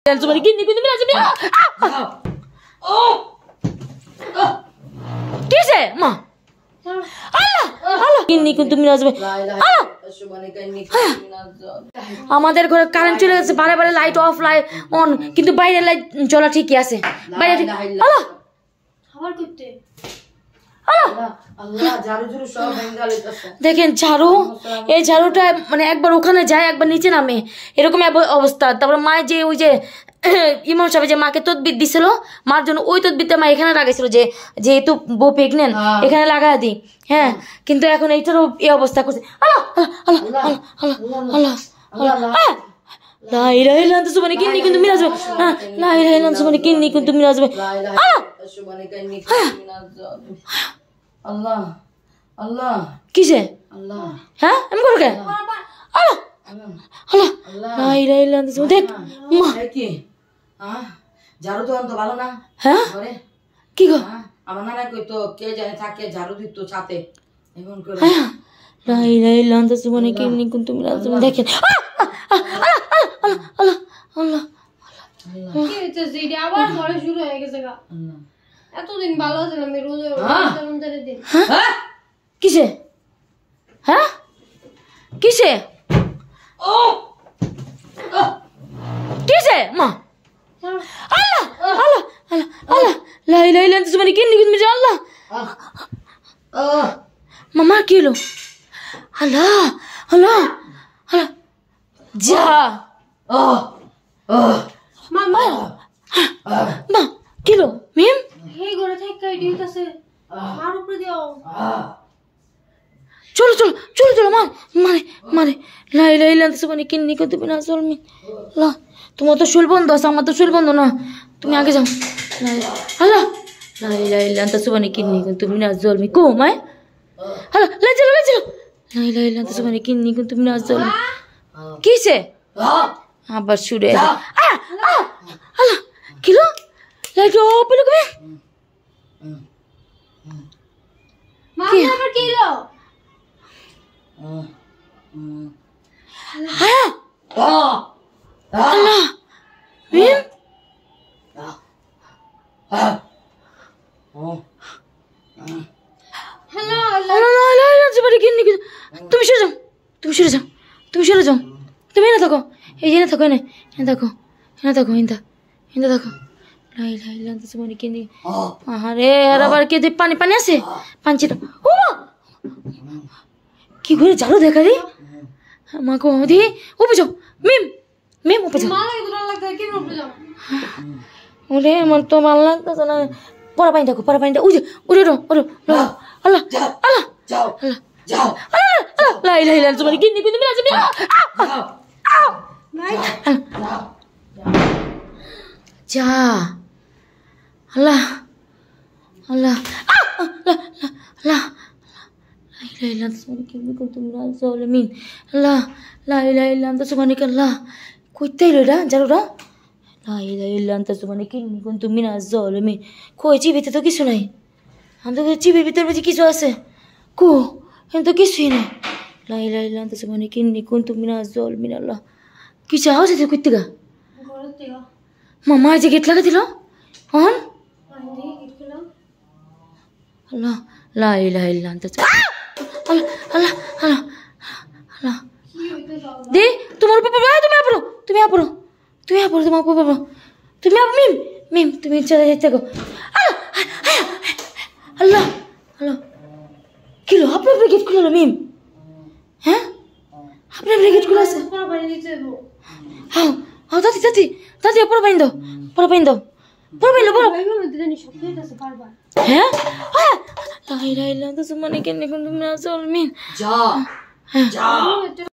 Somebody give me good Kise, ma. Allah, ini kuntu miraz be. আমাদের ঘরে current চলে গেছে বারে বারে লাইট অফ লাইট অন কিন্তু বাইরে লাইট জ্বলা ঠিকই আছে বাইরে আল্লাহ খাবার করতে আল্লাহ ঝাড়ু ঝাড়ু সব ভেঙে গেছে দেখেন ঝাড়ু এই ঝাড়ুটা মানে একবার ওখানে যায় একবার নিচে নামে এরকম অবস্থা তারপর মা যে ওই যে ইমাম সাহেব যে মাকে তদবির দিছিল মার জন্য ওই তদবিরটা মা এখানে লাগাইছিল যে যেহেতু বউ প্রেগন্যান্ট এখানে লাগায় দিই হ্যাঁ কিন্তু এখন এইটারও এই অবস্থা করছে আল্লাহ আল্লাহ আল্লাহ আল্লাহ আল্লাহ لا إله إلا أنت سبحانك إني كنت من الظالمين لا إله إلا أنت سبحانك إني كنت من الظالمين الله الله كيسه الله ها أم كورك الله الله لا إله إلا أنت سبحانك ما ঝাড়ু তো অন্ত ভালো না হ্যাঁ কি গো আমার নানা কইতো কে জানে থাকে ঝাড়ু দিত ছাতে এমন করে لا إله إلا أنت سبحانك إني كنت من الظالمين দেখেন Allah Allah কি হচ্ছে জিডি আবার ঘরে শুরু হয়ে গেছে গা এতদিন ভালো ছিল আমি রোজ রমজানের দিন হ্যাঁ কিসে হ্যাঁ কিসে ও কিসে মা Allah Allah Allah Allah la ilaha illa anta subhanaka inni kuntu minaz Allah mama কি হলো Allah Allah Allah যা মামা মা কি হলো মিম এই ঘরে থেকে দিতেছে মার উপরে দাও চলো চলো চলো চলো মা মারে মারে লা ইলাহা ইল্লা আনতা সুবহানাকা ইন্নী কুনতু মিনাজ জালিমিন লা তোমার তো শুল বন্ধ আছে আমার তো শুল বন্ধ না তুমি আগে যাও আল্লাহ লা ইলাহা ইল্লা আনতা সুবহানাকা ইন্নী কুনতু মিনাজ জালিমিন কো মা আল্লাহ লা চলো লা ইলাহা ইল্লা আনতা সুবহানাকা ইন্নী কুনতু মিনাজ জালিমিন কিসে আবার শুরু আল্লাহ কিলো লাইট অফ হলো কবে মা আবার কি হলো Allah মিম হ্যালো তুমি সরে যাও তুমি সরে যাও তুমি সরে যাও তুমি এনে থাকো এই এনে থাকো এনে এনে থাকো এনে থাকো এনে থাকো লাই লাই লাই তো মানে কেন আরে আর আবার কে পানি পানি আছে পাঞ্চি তো ও কি করে জানো দেখা রে মা কো দি উপরে যাও মিম মিম উপরে যাও মালা ইদরা লাগতে কি উপরে যাও ওরে মন তো ভালো লাগতেছে না পড়া পানি দেখো পড়া পানি উঠে উঠে উঠে আল্লাহ আল্লাহ যাও আল্লাহ যাও لا إله إلا أنت سبحانك إني كنت من الظالمين যা আল্লাহ আল্লাহ আল্লাহ আল্লাহ لا إله إلا أنت سبحانك إني كنت من الظالمين আল্লাহ لا إله إلا أنت سبحانك আল্লাহ কইতে লইরা জারুরা لا إله إلا أنت سبحانك إني كنت من الظالمين কই জিবিতে তো কিছু নাই আমাদের জিবির ভিতর বুঝি কিছু আছে কো কিন্তু কিছুই নেই لا إله إلا أنت سبحانك إني كنت من الظالمين الله কি চাও যে কইতে গা ঘরে থেকে মামা যে গেট লাগা দিল অন আইনি গেট খুলো আল্লাহ لا إله إلا أنت আল্লাহ আল্লাহ আল্লাহ আল্লাহ কি হইতে যাও দে তোমার উপর তুমি আপরো তুমি আপরো তুমি আপরো তোমার উপর তুমি আপ মিম মিম তুমি চলে যেতে গো আল্লাহ আল্লাহ কিলো আপনার গেট খুলো মিম হ্যাঁ আপনার গেট খুলো আছে পড়া পানি দিতে দেবো হ্যাঁ হ্যাঁ দাদি দাদি দাদি পড়া পাইন দাও পড়া পাইন দাও পড়া পাইন দাও পড়া এইভাবে দিদানি সব হইতাছে বারবার হ্যাঁ لا إله إلا أنت سبحانك إني كنت من الظالمين যা যা